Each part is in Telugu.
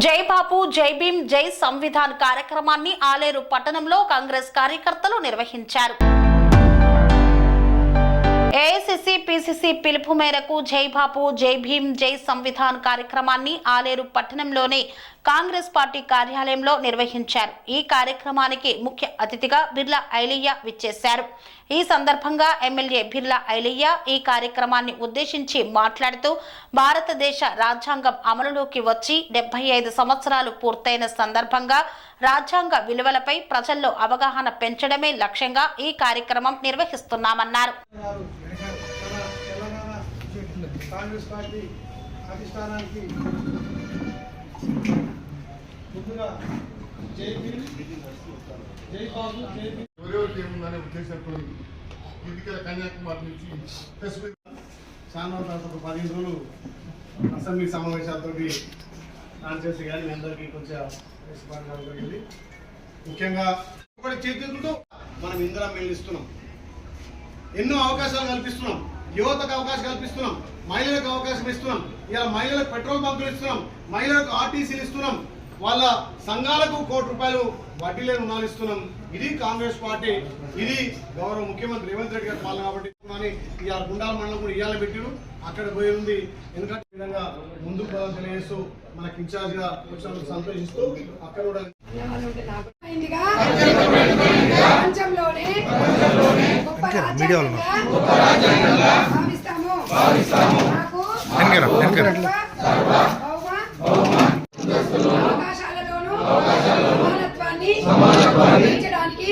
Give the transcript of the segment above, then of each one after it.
జై బాపు జై భీమ్ జై సంవిధాన్ కార్యక్రమాన్ని ఆలేరు పట్టణంలో కాంగ్రెస్ కార్యకర్తలు నిర్వహించారు. ఏఐసిసి పిసిసి పిలుపు మేరకు జై బాపు జై భీమ్ జై సంవిధాన్ కార్యక్రమాన్ని ఆలేరు పట్టణంలోని కాంగ్రెస్ పార్టీ కార్యాలయంలో నిర్వహించారు. ఈ కార్యక్రమానికి ముఖ్య అతిథిగా బిర్లా ఐలయ్య విచ్చేశారు. ఈ సందర్భంగా ఎమ్మెల్యే బిర్లా ఐలయ్య ఈ కార్యక్రమాన్ని ఉద్దేశించి మాట్లాడుతూ భారతదేశ రాజ్యాంగం అమలులోకి వచ్చి 75 సంవత్సరాలు పూర్తయిన సందర్భంగా రాజ్యాంగ విలువలపై ప్రజల్లో అవగాహన పెంచడమే లక్ష్యంగా ఈ కార్యక్రమం నిర్వహిస్తున్నామన్నారు. కాంగ్రెస్ పార్టీ అధిష్టానానికి ముందుగా జై భీమ్ జై బాబు జై భీమ్ ఎవరెవరికి ఏముందనే ఉద్దేశంతో ఇదికల కన్యాకుమారి నుంచి చాలా తర్వాత 15 రోజులు అసెంబ్లీ సమావేశాలతో చేసి కానీ అందరికీ కొంచెం రెస్పాండ్ కావడం జరిగింది. ముఖ్యంగా ఒకటి చేతులతో మనం ఇందిరా మిల్లు ఇస్తున్నాం, ఎన్నో అవకాశాలు కల్పిస్తున్నాం, యువతకు అవకాశం కల్పిస్తున్నాం, మహిళలకు అవకాశం ఇస్తున్నాం, ఇలా మహిళలకు పెట్రోల్ బంకులు ఇస్తున్నాం, మహిళలకు ఆర్టీసీలు ఇస్తున్నాం, వాళ్ళ సంఘాలకు ₹1 కోటి వడ్డీ లేని రుణాలు ఇస్తున్నాం. ఇది కాంగ్రెస్ పార్టీ, ఇది గౌరవ ముఖ్యమంత్రి రేవంత్ రెడ్డి గారి పాలన కాబట్టి ఇవాళ గుండాల మండలం కూడా ఇవాళ పెట్టారు, అక్కడ పోయి ఉంది. ఎందుకంటే ఈ విధంగా ముందుకు పోవాలని తెలియజేస్తూ మనకి ఇన్ఛార్జ్ గా వచ్చినందుకు సంతోషిస్తూ అక్కడ కూడా పెంచడానికి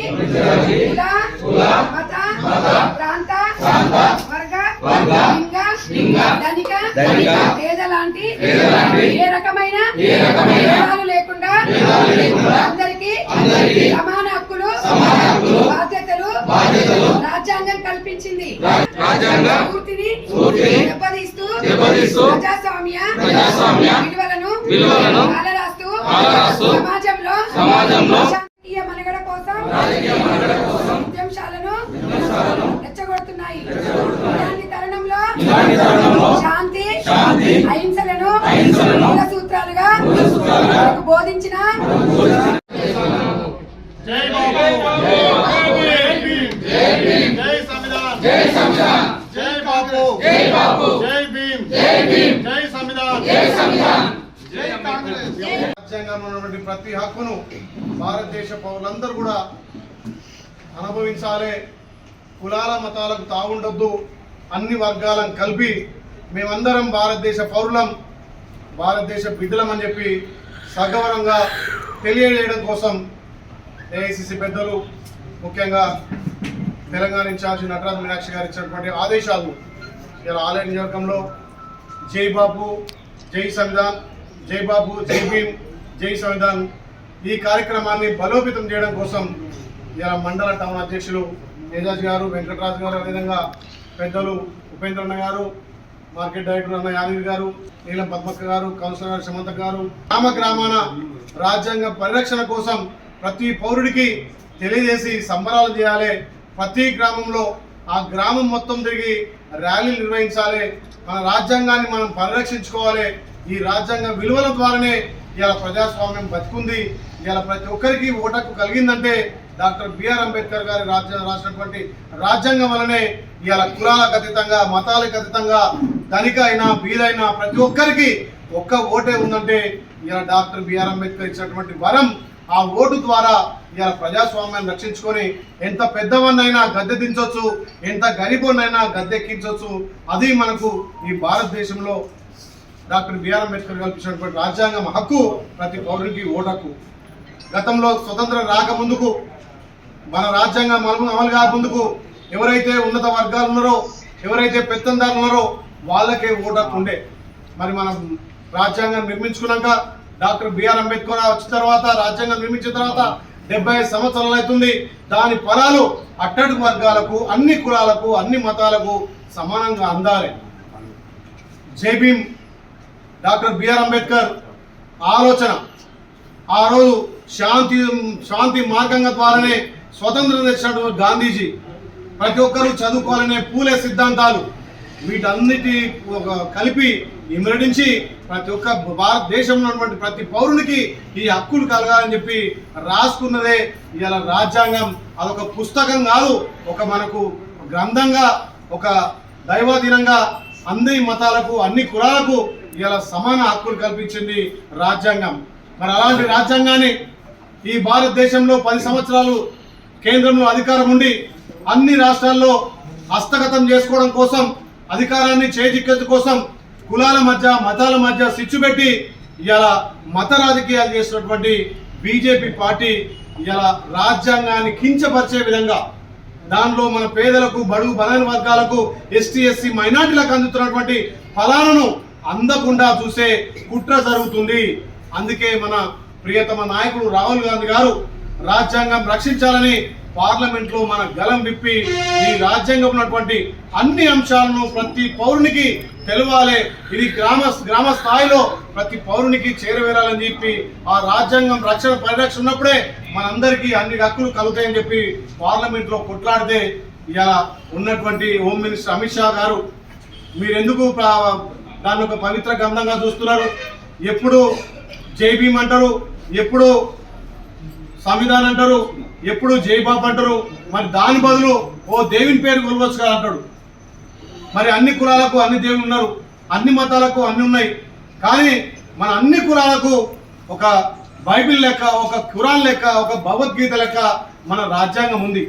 మత ప్రాంత వర్గ లింగ ధనిక పేద లాంటి ఏ రకమైన భేదాలు లేకుండా అందరికీ సమాన హక్కులు బాధ్యతలు రాజ్యాంగం కల్పించింది. స్ఫూర్తిని దెబ్బతీస్తూ ప్రజాస్వామ్య విలువలను అలరాస్తూ సమాజంలో రాజకీయ మనుగడ కోసం ఉద్యమశాలను రెచ్చగొడుతున్నాయి. ఇలాంటి తరుణంలో శాంతి అహింసలను మూల సూత్రాలుగా బోధించిన జై బాబు జై భీమ్ జై సంవిధాన్ జై సంవిధాన్ జై బాబు జై భీమ్ జై సంవిధాన్ జై కాంగ్రెస్. రాజ్యాంగంలో ఉన్నటువంటి ప్రతి హక్కును భారతదేశ పౌరులందరూ కూడా అనుభవించాలి. కులాల మతాలకు తావుండొద్దు, అన్ని వర్గాలను కలిపి మేమందరం భారతదేశ పౌరులం, భారతదేశ బిడ్డలం అని చెప్పి సగౌరవంగా తెలియజేయడం కోసం ఏఐసిసి పెద్దలు ముఖ్యంగా తెలంగాణ ఇన్ఛార్జి నటరాజ మీనాక్షి గారు ఇచ్చినటువంటి ఆదేశాలు ఇలా ఆలయ నియోజకంలో జై బాపు జై సంవిధాన్, జై బాపు జై భీమ్ జై సంవిధాన్ ఈ కార్యక్రమాన్ని బలోపేతం చేయడం కోసం ఇలా మండల టౌన్ అధ్యక్షులు ఏజాజ్ గారు, వెంకటరాజు గారు, అదేవిధంగా పెద్దలు ఉపేంద్రన్న గారు, మార్కెట్ డైరెక్టర్ అన్న యాదగిరి గారు, నీలం పద్మక్క గారు, కౌన్సిలర్ గారు సమంత గారు గ్రామాన రాజ్యాంగ పరిరక్షణ కోసం ప్రతి పౌరుడికి తెలియజేసి సంబరాలు చేయాలి. ప్రతి గ్రామంలో ఆ గ్రామం మొత్తం తిరిగి ర్యాలీలు నిర్వహించాలి. మన రాజ్యాంగాన్ని మనం పరిరక్షించుకోవాలి. ఈ రాజ్యాంగ విలువల ద్వారానే ఇలా ప్రజాస్వామ్యం బతుకుంది. ఇలా ప్రతి ఒక్కరికి ఓటకు కలిగిందంటే డాక్టర్ బిఆర్ అంబేద్కర్ గారి రాసినటువంటి రాజ్యాంగం వల్లనే. ఇలా కులాలకు అతీతంగా, మతాలకు అతీతంగా, ధనిక అయినా బీదైనా ప్రతి ఒక్కరికి ఒక్క ఓటే ఉందంటే ఇలా డాక్టర్ బిఆర్ అంబేద్కర్ ఇచ్చినటువంటి వరం. ఆ ఓటు ద్వారా ఇలా ప్రజాస్వామ్యాన్ని రక్షించుకొని ఎంత పెద్దవన్నైనా గద్దె దించవచ్చు, ఎంత గరీబున్నైనా గద్దెక్కించవచ్చు. అది మనకు ఈ భారతదేశంలో డాక్టర్ బిఆర్ అంబేద్కర్ కల్పించినటువంటి రాజ్యాంగం హక్కు, ప్రతి పౌరునికి ఓటు హక్కు. గతంలో స్వతంత్రం రాకముందుకు, మన రాజ్యాంగం అమలు కాకముందుకు ఎవరైతే ఉన్నత వర్గాలు ఉన్నారో, ఎవరైతే పెత్తందారులు ఉన్నారో వాళ్ళకే ఓటు హక్కు ఉండే. మరి మనం రాజ్యాంగం నిర్మించుకున్నాక డాక్టర్ బిఆర్ అంబేద్కర్ వచ్చిన తర్వాత, రాజ్యాంగం నిర్మించిన తర్వాత 75 సంవత్సరాలు అవుతుంది. దాని ఫలాలు అట్టడుగు వర్గాలకు, అన్ని కులాలకు, అన్ని మతాలకు సమానంగా అందాలి. జై భీమ్ డాక్టర్ బిఆర్ అంబేద్కర్ ఆలోచన. ఆ రోజు శాంతి మార్గంగా ద్వారానే స్వతంత్రం తెచ్చినటువంటి గాంధీజీ, ప్రతి ఒక్కరూ చదువుకోవాలనే పూలే సిద్ధాంతాలు, వీటన్నిటి కలిపి ఇమరడించి ప్రతి ఒక్క భారతదేశంలో ఉన్నటువంటి ప్రతి పౌరునికి ఈ హక్కులు కలగాలని చెప్పి రాసుకున్నదే ఇవాళ రాజ్యాంగం. అదొక పుస్తకం కాదు, ఒక మనకు గ్రంథంగా, ఒక దైవాధీనంగా అన్ని మతాలకు అన్ని కులాలకు ఇవాళ సమాన హక్కులు కల్పించింది రాజ్యాంగం. మరి అలాంటి రాజ్యాంగాన్ని ఈ భారతదేశంలో 10 సంవత్సరాలు కేంద్రంలో అధికారం ఉండి అన్ని రాష్ట్రాల్లో హస్తగతం చేసుకోవడం కోసం, అధికారాన్ని చేజిక్కేందు కోసం కులాల మధ్య మతాల మధ్య సిచ్చు పెట్టి ఇలా మత రాజకీయాలు చేసినటువంటి బీజేపీ పార్టీ ఇలా రాజ్యాంగాన్ని కించపరిచే విధంగా, దానిలో మన పేదలకు, బడుగు బలైన వర్గాలకు, ఎస్టీ ఎస్సీ మైనార్టీలకు అందుతున్నటువంటి ఫలాలను అందకుండా చూసే కుట్ర జరుగుతుంది. అందుకే మన ప్రియతమ నాయకుడు రాహుల్ గాంధీ గారు రాజ్యాంగం రక్షించాలని పార్లమెంట్లో మన గలం విప్పి ఈ రాజ్యాంగం ఉన్నటువంటి అన్ని అంశాలను ప్రతి పౌరునికి తెలవాలి, ఇది గ్రామ స్థాయిలో ప్రతి పౌరునికి చేరవేరాలని చెప్పి ఆ రాజ్యాంగం రక్షణ పరిరక్షణ ఉన్నప్పుడే మనందరికీ అన్ని హక్కులు కలుగుతాయని చెప్పి పార్లమెంట్లో కొట్లాడితే ఇలా ఉన్నటువంటి హోమ్ మినిస్టర్ అమిత్ షా గారు మీరెందుకు దాన్ని ఒక పవిత్ర గ్రంథంగా చూస్తున్నారు? ఎప్పుడు జై భీమ్ అంటారు, ఎప్పుడు సంవిధానం అంటారు, ఎప్పుడు జై బాబు అంటారు. మరి దాని బదులు ఓ దేవుని పేరు కొలవచ్చు కదా అంటాడు. మరి అన్ని కులాలకు అన్ని దేవుళ్ళు ఉన్నారు, అన్ని మతాలకు అన్ని ఉన్నాయి. కానీ మన అన్ని కులాలకు ఒక బైబిల్ లెక్క, ఒక ఖురాన్ లెక్క, ఒక భగవద్గీత లెక్క మన రాజ్యాంగం ఉంది.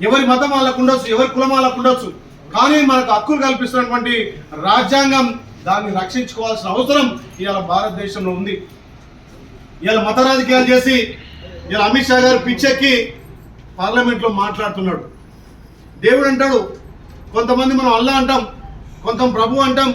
ఎవరి మతం వాళ్ళకు ఉండొచ్చు, ఎవరి కులం వాళ్ళకు ఉండొచ్చు. కానీ మనకు హక్కులు కల్పిస్తున్నటువంటి రాజ్యాంగం, దాన్ని రక్షించుకోవాల్సిన అవసరం ఇవాళ భారతదేశంలో ఉంది. ఇవాళ మత రాజకీయాలు చేసి ఇలా అమిత్ షా గారు పిచ్చెక్కి పార్లమెంట్లో మాట్లాడుతున్నాడు. దేవుడు అంటాడు, కొంతమంది మనం అల్లా అంటాం, కొంత ప్రభు అంటాం,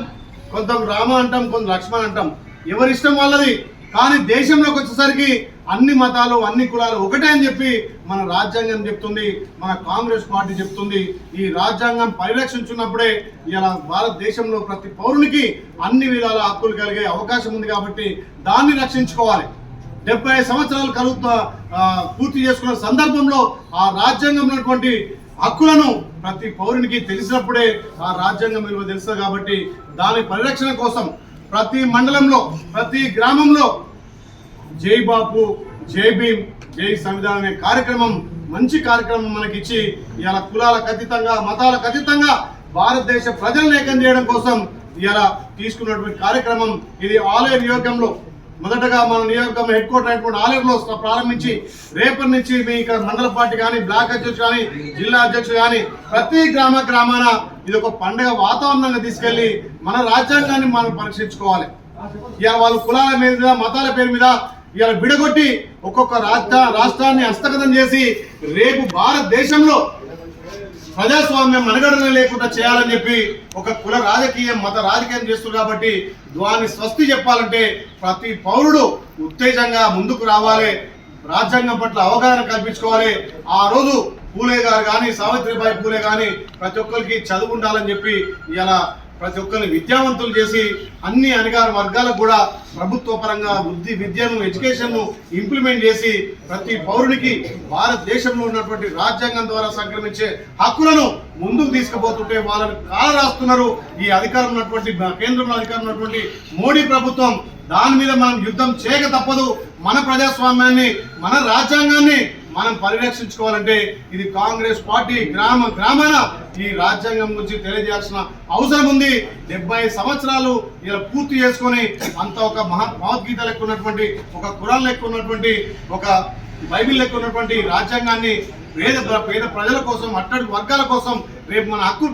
కొంత రామ అంటాం, కొంత లక్ష్మణ్ అంటాం, ఎవరిష్టం వాళ్ళది. కానీ దేశంలోకి వచ్చేసరికి అన్ని మతాలు అన్ని కులాలు ఒకటే అని చెప్పి మన రాజ్యాంగం చెప్తుంది, మన కాంగ్రెస్ పార్టీ చెప్తుంది. ఈ రాజ్యాంగం పరిరక్షించున్నప్పుడే ఇలా భారతదేశంలో ప్రతి పౌరునికి అన్ని విధాల హక్కులు కలిగే అవకాశం ఉంది. కాబట్టి దాన్ని రక్షించుకోవాలి. 70 సంవత్సరాలు పూర్తి చేసుకున్న సందర్భంలో ఆ రాజ్యాంగం ఉన్నటువంటి హక్కులను ప్రతి పౌరునికి తెలిసినప్పుడే ఆ రాజ్యాంగం విలువ తెలుస్తుంది. కాబట్టి దాని పరిరక్షణ కోసం ప్రతి మండలంలో, ప్రతి గ్రామంలో జై బాపు, జై భీమ్, జై సంవిధానం అనే కార్యక్రమం, మంచి కార్యక్రమం మనకిచ్చి ఇలా కులాలకు అతీతంగా, మతాలకు అతీతంగా భారతదేశ ప్రజలను ఏకం చేయడం కోసం ఇలా తీసుకున్నటువంటి కార్యక్రమం. ఇది ఆలయ నియోజకంలో మొదటగా మన నియోజకవర్గం హెడ్ క్వార్టర్ అయినటువంటి ఆలయంలో ప్రారంభించి రేపటి నుంచి మీ ఇక్కడ మండల పార్టీ కానీ, బ్లాక్ అధ్యక్షులు కానీ, జిల్లా అధ్యక్షులు కానీ ప్రతి గ్రామాన ఇది ఒక పండుగ వాతావరణంగా తీసుకెళ్లి మన రాజ్యాంగాన్ని మనం పరీక్షించుకోవాలి. ఇవాళ వాళ్ళు కులాల మీద, మతాల పేరు మీద ఇవాళ విడగొట్టి ఒక్కొక్క రాష్ట్రాన్ని హస్తగతం చేసి రేపు భారతదేశంలో ప్రజాస్వామ్యం మనుగడనే లేకుండా చేయాలని చెప్పి ఒక కుల రాజకీయం, మత రాజకీయం చేస్తున్నారు. కాబట్టి దాన్ని స్వస్తి చెప్పాలంటే ప్రతి పౌరుడు ఉత్తేజంగా ముందుకు రావాలి, రాజ్యాంగం పట్ల అవగాహన కల్పించుకోవాలి. ఆ రోజు పూలే గారు కానీ, సావిత్రిబాయి పూలే కానీ ప్రతి ఒక్కరికి చదువు ఉండాలని చెప్పి ఇలా ప్రతి ఒక్కరిని విద్యావంతులు చేసి అన్ని అధికార వర్గాలకు కూడా ప్రభుత్వ పరంగా విద్యను, ఎడ్యుకేషన్ను ఇంప్లిమెంట్ చేసి ప్రతి పౌరునికి భారతదేశంలో ఉన్నటువంటి రాజ్యాంగం ద్వారా సంక్రమించే హక్కులను ముందుకు తీసుకుపోతుంటే వాళ్ళని కాల రాస్తున్నారు ఈ అధికారం ఉన్నటువంటి, కేంద్రంలో అధికారం ఉన్నటువంటి మోడీ ప్రభుత్వం. దాని మీద మనం యుద్ధం చేయక తప్పదు. మన ప్రజాస్వామ్యాన్ని, మన రాజ్యాంగాన్ని మనం పరిరక్షించుకోవాలంటే ఇది కాంగ్రెస్ పార్టీ గ్రామాన ఈ రాజ్యాంగం గురించి తెలియజేయాల్సిన అవసరం ఉంది. 70 సంవత్సరాలు ఇలా పూర్తి చేసుకొని అంత ఒక భగవద్గీత లెక్క ఉన్నటువంటి, ఒక ఖురాన్ లెక్క ఉన్నటువంటి, ఒక బైబిల్ లెక్క ఉన్నటువంటి రాజ్యాంగాన్ని పేద ప్రజల కోసం, అట్టడి వర్గాల కోసం రేపు మన హక్కులు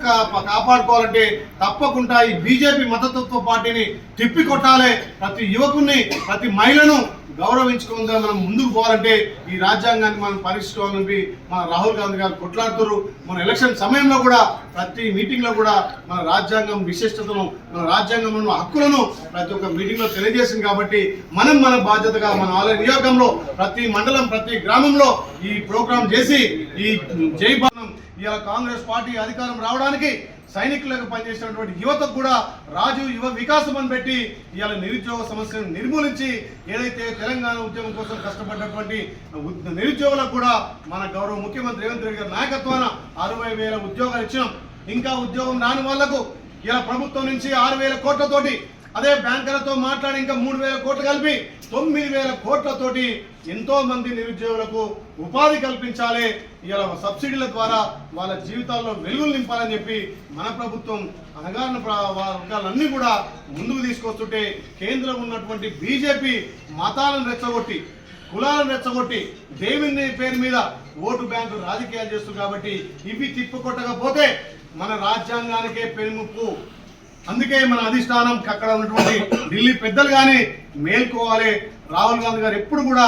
కాపాడుకోవాలంటే తప్పకుండా ఈ బీజేపీ మతతత్వ పార్టీని తిప్పికొట్టాలి. ప్రతి యువకుని, ప్రతి మహిళను గౌరవించుకుందా మనం ముందుకు పోవాలంటే ఈ రాజ్యాంగాన్ని మనం పరీక్షించుకోవాలని మన రాహుల్ గాంధీ గారు కొట్లాడుతారు. మన ఎలక్షన్ సమయంలో కూడా ప్రతి మీటింగ్లో కూడా మన రాజ్యాంగం విశిష్టతను, మన రాజ్యాంగంలో హక్కులను ప్రతి ఒక్క మీటింగ్లో తెలియజేసింది. కాబట్టి మనం మన బాధ్యతగా మన ఆలయ నియోజకంలో ప్రతి మండలం, ప్రతి గ్రామంలో ఈ ప్రోగ్రాం చేసి ఈ జై భారతం ఇలా కాంగ్రెస్ పార్టీ అధికారం రావడానికి సైనికులకు పనిచేసినటువంటి యువతకు కూడా రాజీవ్ యువ వికాసం అని పెట్టి ఇవాళ నిరుద్యోగ సమస్యను నిర్మూలించి ఏదైతే తెలంగాణ ఉద్యమం కోసం కష్టపడ్డటువంటి నిరుద్యోగులకు కూడా మన గౌరవ ముఖ్యమంత్రి రేవంత్ రెడ్డి గారి నాయకత్వాన 60,000 ఉద్యోగాలు ఇచ్చినాం. ఇంకా ఉద్యోగం రాని వాళ్లకు ఇలా ప్రభుత్వం నుంచి 6,000 కోట్లతోటి అదే బ్యాంకులతో మాట్లాడి ఇంకా 3,000 కోట్లు కలిపి 9,000 కోట్లతోటి ఎంతో మంది నిరుద్యోగులకు ఉపాధి కల్పించాలి, ఇలా సబ్సిడీల ద్వారా వాళ్ళ జీవితాల్లో వెలుగులు నింపాలని చెప్పి మన ప్రభుత్వం అనగారిన వర్గాలన్నీ కూడా ముందుకు తీసుకొస్తుంటే కేంద్రం ఉన్నటువంటి బీజేపీ మతాలను రెచ్చగొట్టి కులాలను రెచ్చగొట్టి దేవుని పేరు మీద ఓటు బ్యాంకు రాజకీయాలు చేస్తుంది. కాబట్టి ఇవి తిప్పుకొట్టకపోతే మన రాజ్యాంగానికే పెనుముప్పు. అందుకే మన అధిష్టానం అక్కడ ఉన్నటువంటి ఢిల్లీ పెద్దలు కానీ మేల్కోవాలి. రాహుల్ గాంధీ గారు ఎప్పుడు కూడా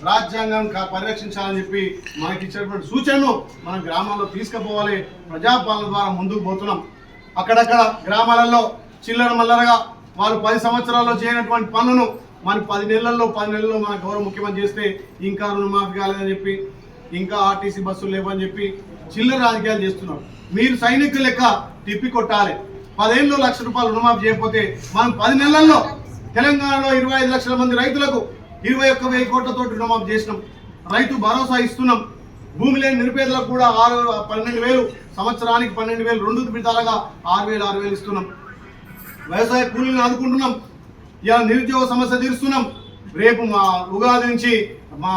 రాజ్యాంగం పరిరక్షించాలని చెప్పి మనకి ఇచ్చినటువంటి సూచనను మన గ్రామాల్లో తీసుకుపోవాలి. ప్రజాపాలన ద్వారా ముందుకు పోతున్నాం. అక్కడక్కడ గ్రామాలలో చిల్లర మల్లరగా వాళ్ళు 10 సంవత్సరాల్లో చేయనటువంటి పనులను మన 10 నెలల్లో మన గౌరవ ముఖ్యమంత్రి చేస్తే ఇంకా రుణమాఫీ కాలేదని చెప్పి, ఇంకా ఆర్టీసీ బస్సులు లేవని చెప్పి చిల్లర రాజకీయాలు చేస్తున్నారు. మీరు సైనికులు లెక్క తిప్పి కొట్టాలి. 10 ఏళ్ళు ₹1,00,000 రుణమాఫీ చేయకపోతే మనం 10 నెలల్లో తెలంగాణలో 25 లక్షల మంది రైతులకు 21,000 కోట్లతో రుణమాఫీ చేసినాం. రైతు భరోసా ఇస్తున్నాం. భూమి లేని నిరుపేదలకు కూడా 12,000 సంవత్సరానికి 12,000 2 విడతలుగా 6,000 ఇస్తున్నాం. వ్యవసాయ కూలీలను ఆదుకుంటున్నాం. ఇలా నిరుద్యోగ సమస్య తీరుస్తున్నాం. రేపు మా ఉగాది నుంచి మా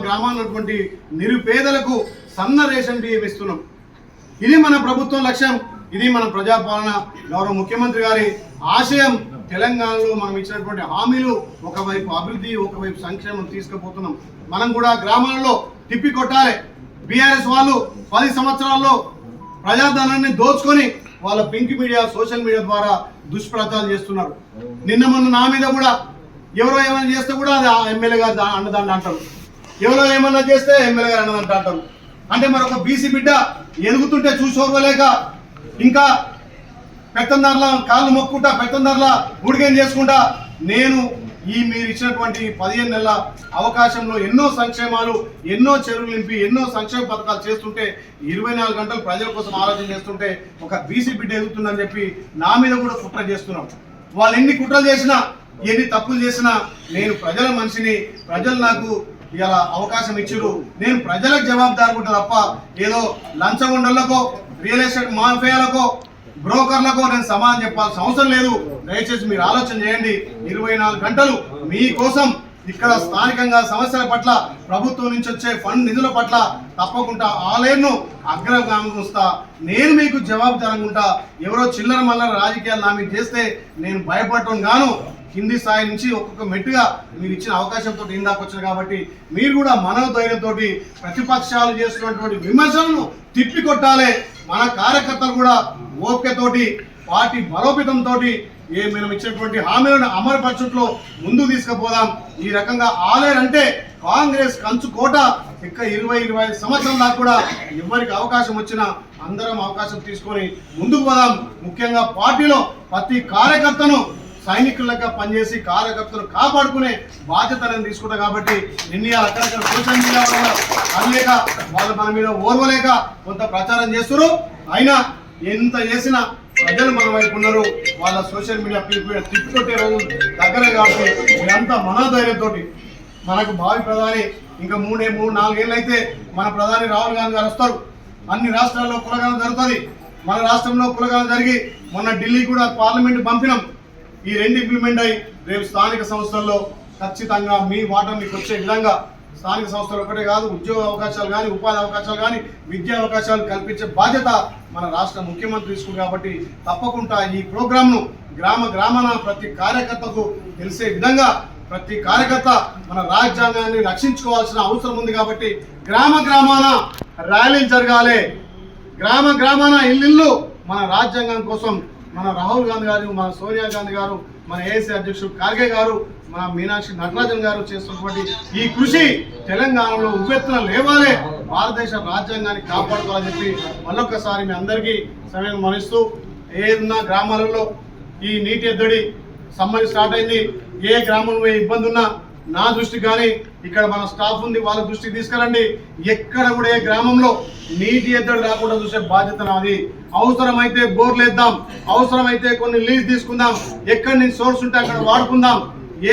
గ్రామాన్నటువంటి నిరుపేదలకు సన్న రేషన్ బియ్యం ఇస్తున్నాం. ఇది మన ప్రభుత్వం లక్ష్యం. ఇది మన ప్రజాపాలన. గౌరవ ముఖ్యమంత్రి గారి ఆశయం. తెలంగాణలో మనం ఇచ్చినటువంటి హామీలు ఒకవైపు అభివృద్ధి, ఒకవైపు సంక్షేమం తీసుకుపోతున్నాం. మనం కూడా గ్రామాలలో తిప్పి కొట్టాలి. బీఆర్ఎస్ వాళ్ళు 10 సంవత్సరాల్లో ప్రజాధనాన్ని దోచుకొని వాళ్ళ పింక్ మీడియా, సోషల్ మీడియా ద్వారా దుష్ప్రచారాలు చేస్తున్నారు. నిన్న మొన్న నా మీద కూడా ఎవరో ఏమైనా చేస్తే కూడా అది ఎమ్మెల్యే గారు అండదండ అంటారు. ఎవరో ఏమన్నా చేస్తే ఎమ్మెల్యే గారు అండదంట అంటారు. అంటే మరొక బీసీ బిడ్డ ఎదుగుతుంటే చూసుకోలేక ఇంకా పెత్తందారుల కాళ్ళు మొక్కుంటా, పెత్తందారుల ఉడికేం చేసుకుంటా నేను మీరు ఇచ్చినటువంటి 15 నెలల అవకాశంలో ఎన్నో సంక్షేమాలు, ఎన్నో చెరువులు నింపి, ఎన్నో సంక్షేమ పథకాలు చేస్తుంటే 24 గంటలు ప్రజల కోసం ఆలోచన చేస్తుంటే ఒక బీసీ బిడ్డ ఎదుగుతుందని చెప్పి నా మీద కూడా కుట్ర చేస్తున్నాం. వాళ్ళు ఎన్ని కుట్రలు చేసినా, ఎన్ని తప్పులు చేసినా నేను ప్రజల మనిషిని. ప్రజలు నాకు ఇలా అవకాశం ఇచ్చిరు. నేను ప్రజలకు జవాబుదారు ఉంటా తప్ప ఏదో లంచగొండలకో, రియల్ ఎస్టేట్ మాఫియాలకో, బ్రోకర్లకు నేను సమాధానం చెప్పాల్సిన అవసరం లేదు. దయచేసి మీరు ఆలోచన చేయండి. 24 గంటలు మీకోసం ఇక్కడ స్థానికంగా సమస్యల పట్ల, ప్రభుత్వం నుంచి వచ్చే ఫండ్ నిధుల పట్ల తప్పకుండా ఆలయను అగ్రగామి ఉంచుతా. నేను మీకు జవాబుదారంగా ఉంటా. ఎవరో చిల్లర మల్లర రాజకీయాలు నా మీద చేస్తే నేను భయపడటం గాను కింది స్థాయి నుంచి ఒక్కొక్క మెట్టుగా మీరు ఇచ్చిన అవకాశంతో ఇందాక వచ్చారు. కాబట్టి మీరు కూడా మనోధైర్యంతో ప్రతిపక్షాలు చేస్తున్నటువంటి విమర్శలను తిప్పికొట్టాలి. మన కార్యకర్తలు కూడా ఓపికతోటి, పార్టీ బలోపేతంతో మనం ఇచ్చినటువంటి హామీలను అమలుపరచుట్లో ముందుకు తీసుకుపోదాం. ఈ రకంగా ఆలేరంటే కాంగ్రెస్ కంచుకోట. ఇక 20-25 సంవత్సరాల దాకా కూడా ఎవరికి అవకాశం వచ్చినా అందరం అవకాశం తీసుకొని ముందుకు పోదాం. ముఖ్యంగా పార్టీలో ప్రతి కార్యకర్తను సైనికులుగా పనిచేసి కార్యకర్తలు కాపాడుకునే బాధ్యత నేను తీసుకుంటా. కాబట్టి నిర్ణయాలు అక్కడక్కడ సోషల్ మీడియా అనలేక వాళ్ళు మన మీద ఓర్వలేక కొంత ప్రచారం చేస్తున్నారు. అయినా ఎంత చేసినా ప్రజలు మన వైపు ఉన్నారు. వాళ్ళ సోషల్ మీడియా తిప్పికొట్టే రోజు దగ్గరే. కాబట్టి ఇదంతా మనోధైర్యంతో మనకు భావి ప్రధాని ఇంకా 3-4 ఏళ్ళు అయితే మన ప్రధాని రాహుల్ గాంధీ గారు వస్తారు. అన్ని రాష్ట్రాల్లో కులగణన జరుగుతుంది. మన రాష్ట్రంలో కులగణన జరిగి మొన్న ఢిల్లీ కూడా పార్లమెంట్ పంపినాం. ఈ 2 ఇంప్లిమెంట్ అయ్యి రేపు స్థానిక సంస్థల్లో ఖచ్చితంగా మీ వాటా మీకు వచ్చే విధంగా స్థానిక సంస్థలు ఒకటే కాదు, ఉద్యోగ అవకాశాలు కానీ, ఉపాధి అవకాశాలు కానీ, విద్యా అవకాశాలు కల్పించే బాధ్యత మన రాష్ట్ర ముఖ్యమంత్రి తీసుకుంది. కాబట్టి తప్పకుండా ఈ ప్రోగ్రాంను గ్రామాన ప్రతి కార్యకర్తకు తెలిసే విధంగా ప్రతి కార్యకర్త మన రాజ్యాంగాన్ని రక్షించుకోవాల్సిన అవసరం ఉంది. కాబట్టి గ్రామాన ర్యాలీలు జరగాలి. గ్రామాన ఇల్లు మన రాజ్యాంగం కోసం మన రాహుల్ గాంధీ గారు, మన సోనియా గాంధీ గారు, మన ఏఐసీ అధ్యక్షుడు ఖార్గే గారు, మన మీనాక్షి నటరాజన్ గారు చేస్తున్నటువంటి ఈ కృషి తెలంగాణలో ఉవ్వెత్తున లేవాలి. భారతదేశ రాజ్యాంగాన్ని కాపాడుకోవాలని చెప్పి మళ్ళొక్కసారి మీ అందరికీ సమయం మనిస్తూ, ఏదున్నా గ్రామాలలో ఈ నీటి ఎద్దడి సమ్మర్ స్టార్ట్ అయింది. ఏ గ్రామంలో ఇబ్బంది ఉన్నా నా దృష్టికి కానీ ఇక్కడ మన స్టాఫ్ ఉంది, వాళ్ళ దృష్టికి తీసుకురండి. ఎక్కడ కూడా ఏ గ్రామంలో నీటి ఎద్దడి రాకుండా చూసే బాధ్యత నాది. అవసరమైతే బోర్లు వేద్దాం, అవసరమైతే కొన్ని లీజ్ తీసుకుందాం, ఎక్కడి నుంచి సోర్స్ ఉంటే అక్కడ వాడుకుందాం.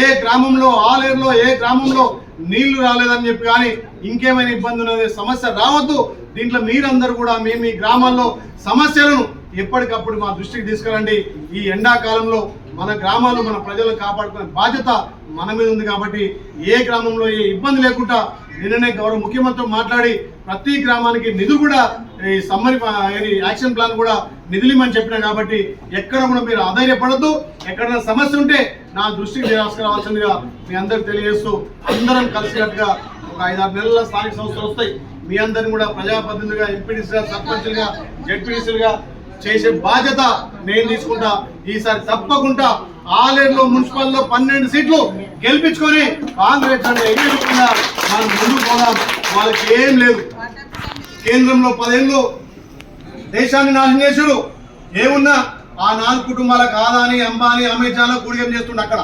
ఏ గ్రామంలో ఆలేరులో ఏ గ్రామంలో నీళ్లు రాలేదని చెప్పి కానీ ఇంకేమైనా ఇబ్బంది ఉన్నది సమస్య రావద్దు. దీంట్లో మీరందరూ కూడా మీ గ్రామాల్లో సమస్యలను ఎప్పటికప్పుడు మా దృష్టికి తీసుకురండి. ఈ ఎండాకాలంలో మన గ్రామాలు మన ప్రజలను కాపాడుకునే బాధ్యత మన మీద ఉంది కాబట్టి ఏ గ్రామంలో ఏ ఇబ్బంది లేకుండా నిన్ననే గౌరవ ముఖ్యమంత్రి మాట్లాడి ప్రతి గ్రామానికి నిధులు కూడా ఈ సమ్మరి యాక్షన్ ప్లాన్ కూడా నిధులిమని చెప్పినా కాబట్టి ఎక్కడ కూడా మీరు ఆధైర్యపడద్దు. ఎక్కడైనా సమస్య ఉంటే నా దృష్టికి తీసుకురావాల్సిందిగా మీ అందరికి తెలియజేస్తూ అందరం కలిసినట్టుగా ఒక 5-6 నెలల స్థానిక సంస్థలు వస్తాయి. మీ అందరిని కూడా ప్రజాప్రతినిధులుగా ఎంపీటీసీగా సర్పంచులుగా జెడ్పీటీసీలుగా చేసే బాధ్యత నేను తీసుకుంటా. ఈసారి తప్పకుండా ఆలేరులో మున్సిపల్లో 12 సీట్లు గెలిపించుకొని కాంగ్రెస్ ఎగిరికుండా మనం ముందుకు పోదాం. వాళ్ళకి ఏం లేదు. కేంద్రంలో 10 ఏళ్ళు దేశాన్ని నాశనం చేశారు. ఏమున్నా ఆ 4 కుటుంబాలకు ఆదాని అంబానీ అమెజాన్ కూడియం చేస్తుండే అక్కడ.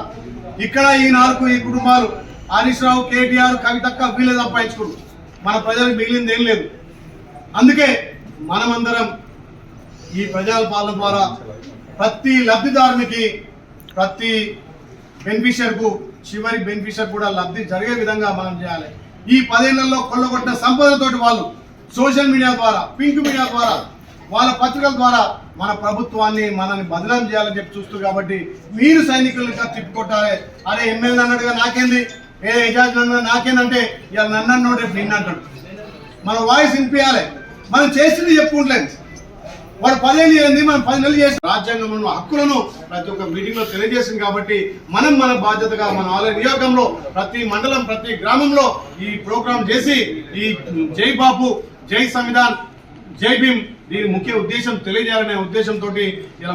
ఇక్కడ ఈ 4 కుటుంబాలు హరీష్ రావు, కేటీఆర్, కవితక్క వీళ్ళే సంపాదించుకున్నారు. మన ప్రజలకు మిగిలింది ఏం లేదు. అందుకే మనమందరం ఈ ప్రజాపాలన ద్వారా ప్రతి లబ్ధిదారునికి ప్రతి బెనిఫిషియర్కు చివరి బెనిఫిషియర్ కూడా లబ్ధి జరిగే విధంగా మనం చేయాలి. ఈ 10 ఏళ్లలో కొల్లగొట్టిన సంపదతోటి వాళ్ళు సోషల్ మీడియా ద్వారా, పింక్ మీడియా ద్వారా, వాళ్ళ పత్రికల ద్వారా మన ప్రభుత్వాన్ని మనల్ని బదనాం చేయాలని చెప్పి చూస్తూ కాబట్టి మీరు సైనికులుగా తిప్పుకొట్టాలి. అరే ఎమ్మెల్యే అన్నట్టుగా నాకేంది, ఏ ఎజాజ్ అన్న నాకేందంటే ఇలా నన్ను రేపు నిన్న అంటాడు. మన వాయిస్ వినిపించాలి. మనం చేసింది చెప్పుకుంటలేదు. వాడు 10 ఏళ్ళు చేయండి, మనం 10 నెలలు చేసి రాజ్యాంగంలో హక్కులను ప్రతి ఒక్క మీటింగ్ లో తెలియజేసింది కాబట్టి మనం మన బాధ్యతగా మన ఆలయ నియోజకంలో ప్రతి మండలం ప్రతి గ్రామంలో ఈ ప్రోగ్రాం చేసి ఈ జై బాపు, జై సంవిధాన్, జై భీమ్ దీని ముఖ్య ఉద్దేశం తెలియజేయాలనే ఉద్దేశంతో ఇలా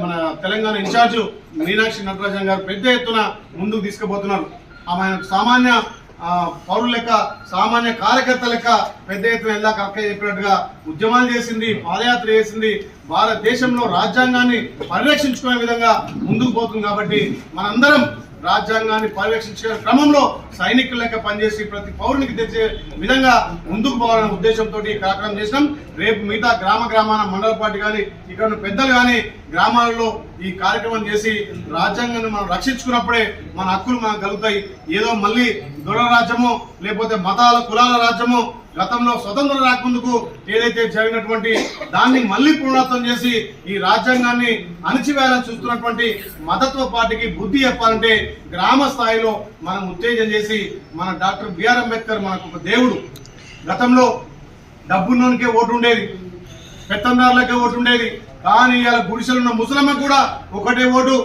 మన తెలంగాణ ఇన్ఛార్జ్ మీనాక్షి నటరాజన్ గారు పెద్ద ఎత్తున ముందుకు తీసుకుపోతున్నారు. ఆమె సామాన్య పౌరుల లెక్క, సామాన్య కార్యకర్త లెక్క పెద్ద ఎత్తున ఇందాక అక్కయ్య చెప్పినట్టుగా ఉద్యమాలు చేసింది, పాదయాత్ర చేసింది. భారతదేశంలో రాజ్యాంగాన్ని పరిరక్షించుకునే విధంగా ముందుకు పోతుంది. కాబట్టి మనందరం రాజ్యాంగాన్ని పరిరక్షించే క్రమంలో సైనికుల లెక్క పనిచేసి ప్రతి పౌరునికి తెచ్చే విధంగా ముందుకు పోవాలనే ఉద్దేశంతో ఈ కార్యక్రమం చేసినాం. రేపు మిగతా గ్రామాన మండల పార్టీ కానీ ఇక్కడ పెద్దలు కానీ గ్రామాలలో ఈ కార్యక్రమం చేసి రాజ్యాంగాన్ని మనం రక్షించుకున్నప్పుడే మన హక్కులు మనకు కలుగుతాయి. ఏదో మళ్ళీ దొర రాజ్యమో లేకపోతే మతాల కులాల రాజ్యమో గతంలో స్వతంత్రం రాకముందుకు ఏదైతే జరిగినటువంటి దాన్ని మళ్ళీ పునరావృతం చేసి ఈ రాజ్యాంగాన్ని అణిచివేయాలని చూస్తున్నటువంటి మతత్వ పార్టీకి బుద్ధి చెప్పాలంటే గ్రామ స్థాయిలో మనం ఉత్తేజం చేసి మన డాక్టర్ బిఆర్ అంబేద్కర్ మనకు ఒక దేవుడు. గతంలో డబ్బున్నోనికే ఓటు ఉండేది, పెత్తందారులకే ఓటు ఉండేది. కానీ ఇలా గుడిసెలున్న ముసలమ్మ కూడా ఒకటే ఓటు,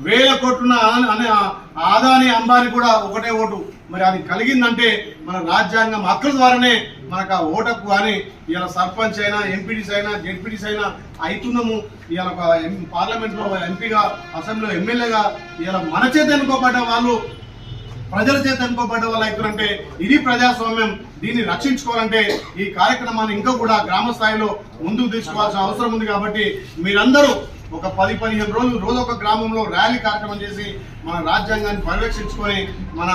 1000 కోట్లున్న ఆదాని అంబానీ కూడా ఒకటే ఓటు. మరి అది కలిగిందంటే మన రాజ్యాంగం హక్కుల ద్వారానే మనకు ఆ ఓటకు కానీ ఇలా సర్పంచ్ అయినా ఎంపీటీసీ అయినా జెడ్పీటీసీ అయినా అవుతున్నాము. ఇలా పార్లమెంట్లో ఎంపీగా, అసెంబ్లీలో ఎమ్మెల్యేగా ఇలా మన చేత ఎన్నుకోబడ్డ వాళ్ళు, ప్రజల చేత ఎన్నుకోబడ్డ వాళ్ళు అవుతారంటే ఇది ప్రజాస్వామ్యం. దీన్ని రక్షించుకోవాలంటే ఈ కార్యక్రమాన్ని ఇంకా కూడా గ్రామ స్థాయిలో ముందుకు తీసుకోవాల్సిన అవసరం ఉంది. కాబట్టి మీరందరూ ఒక 10-15 రోజులు రోజు ఒక గ్రామంలో ర్యాలీ కార్యక్రమం చేసి మన రాజ్యాంగాన్ని పరిరక్షించుకొని మన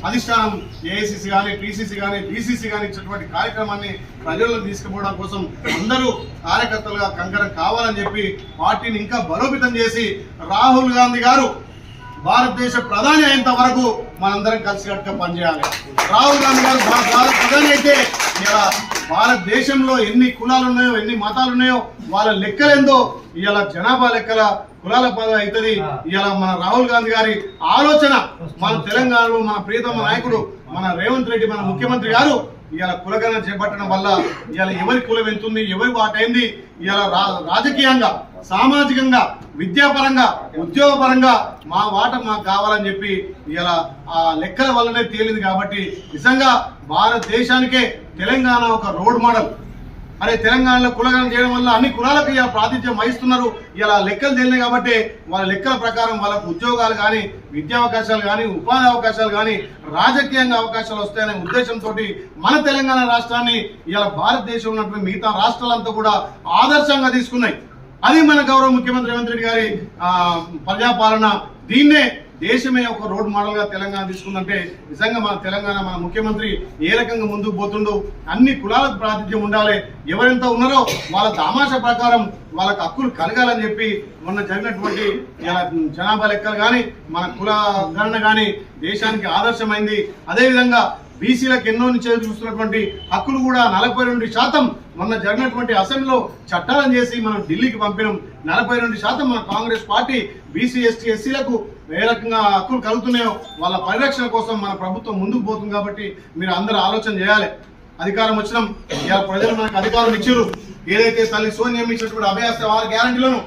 అధిష్టానం ఏఐసిసి కానీ, పిసిసి కానీ, డిసిసి కానీ ఇచ్చినటువంటి కార్యక్రమాన్ని ప్రజల్లోకి తీసుకుపోవడం కోసం అందరూ కార్యకర్తలుగా కంకరం కావాలని చెప్పి పార్టీని ఇంకా బలోపేతం చేసి రాహుల్ గాంధీ గారు భారతదేశ ప్రధాని అయ్యేంత వరకు మనందరం కలిసికట్టుగా పనిచేయాలి. రాహుల్ గాంధీ గారు భారత ప్రధాని అయితే ఇలా భారతదేశంలో ఎన్ని కులాలు ఉన్నాయో, ఎన్ని మతాలు ఉన్నాయో వాళ్ళ లెక్కలేందో ఇవాళ జనాభా లెక్కల కులాల పదవి అవుతుంది. ఇవాళ మన రాహుల్ గాంధీ గారి ఆలోచన మన తెలంగాణలో మన ప్రియతమ నాయకుడు మన రేవంత్ రెడ్డి మన ముఖ్యమంత్రి గారు ఇవాళ కులగణన చేపట్టడం వల్ల ఇవాళ ఎవరి కులం ఎంతుంది, ఎవరి వాటైంది, ఇవాళ రాజకీయంగా, సామాజికంగా, విద్యాపరంగా, ఉద్యోగపరంగా మా వాట మాకు కావాలని చెప్పి ఇలా ఆ లెక్కల వల్లనే తేలింది. కాబట్టి నిజంగా భారతదేశానికే తెలంగాణ ఒక రోడ్ మోడల్. అరే తెలంగాణలో కులగణన చేయడం వల్ల అన్ని కులాలకు ఇలా ప్రాతినిధ్యం వహిస్తున్నారు. ఇలా లెక్కలు తేలినాయి కాబట్టి వాళ్ళ లెక్కల ప్రకారం వాళ్ళకు ఉద్యోగాలు కానీ, విద్యా అవకాశాలు కానీ, ఉపాధి అవకాశాలు కానీ, రాజకీయంగా అవకాశాలు వస్తాయనే ఉద్దేశంతో మన తెలంగాణ రాష్ట్రాన్ని ఇలా భారతదేశంలో ఉన్నటువంటి మిగతా రాష్ట్రాలంతా కూడా ఆదర్శంగా తీసుకున్నాయి. అది మన గౌరవ ముఖ్యమంత్రి రేవంత్ రెడ్డి గారి ప్రజాపాలన. దీన్నే దేశమే ఒక రోడ్ మోడల్ గా తెలంగాణ తీసుకుందంటే నిజంగా మన తెలంగాణ మన ముఖ్యమంత్రి ఏ రకంగా ముందుకు పోతుండో, అన్ని కులాలకు ప్రాతినిధ్యం ఉండాలి, ఎవరెంత ఉన్నారో వాళ్ళ తమాషా ప్రకారం వాళ్ళకు హక్కులు కలగాలని చెప్పి మొన్న జరిగినటువంటి జనాభా లెక్కలు కానీ, మన కుల గణన కానీ దేశానికి ఆదర్శమైంది. అదేవిధంగా బీసీలకు ఎన్నో నుంచి చూస్తున్నటువంటి హక్కులు కూడా 42% మొన్న జరిగినటువంటి అసెంబ్లీలో చట్టాలను చేసి మనం ఢిల్లీకి పంపినాం. 42% మన కాంగ్రెస్ పార్టీ బీసీ ఎస్టీ ఎస్సీలకు ఏ రకంగా హక్కులు కలుగుతున్నాయో వాళ్ళ పరిరక్షణ కోసం మన ప్రభుత్వం ముందుకు పోతుంది. కాబట్టి మీరు అందరూ ఆలోచన చేయాలి. అధికారం వచ్చినాం, ఇలా ప్రజలు మనకు అధికారం ఇచ్చారు. ఏదైతే తల్లి సోనియా ఇచ్చినటువంటి అభయాస్త 6 గ్యారంటీలను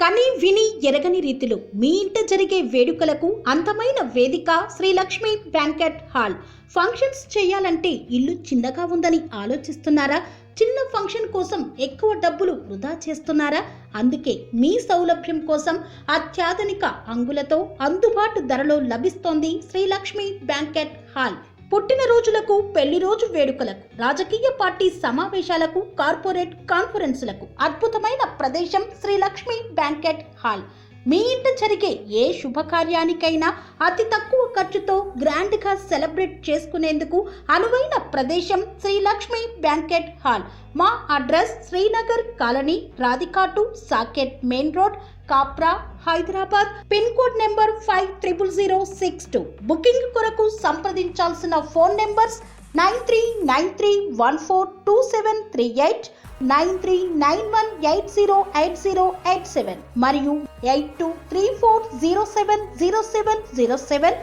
కని విని ఎరగని రీతిలో మీ ఇంట జరిగే వేడుకలకు అందమైన వేదిక Shri Lakshmi banquet hall. Functions చేయాలంటే ఇల్లు చిన్నగా ఉందని ఆలోచిస్తున్నారా? చిన్న ఫంక్షన్ కోసం ఎక్కువ డబ్బులు వృధా చేస్తున్నారా? అందుకే మీ సౌలభ్యం కోసం అత్యాధునిక అంగులతో అందుబాటు ధరలో లభిస్తోంది శ్రీ లక్ష్మి బ్యాంకెట్ హాల్. పుట్టినరోజులకు, పెళ్లి రోజు వేడుకలకు, రాజకీయ పార్టీ సమావేశాలకు, కార్పొరేట్ కాన్ఫరెన్సులకు అద్భుతమైన ప్రదేశం శ్రీ లక్ష్మి బ్యాంకెట్ హాల్. మీ ఇంట జరిగే ఏ శుభకార్యానికైనా అతి తక్కువ ఖర్చుతో గ్రాండ్ గా సెలబ్రేట్ చేసుకునేందుకు అనువైన ప్రదేశం శ్రీ లక్ష్మి బ్యాంకెట్ హాల్. మా అడ్రస్ శ్రీనగర్ కాలనీ, రాధికాటు, Saket main road, Kapra, Hyderabad. Pin code number 500062. Booking కొరకు సంప్రదించాల్సిన ఫోన్ నెంబర్స్ 9393142738, 9391808087 మరియు 8234070707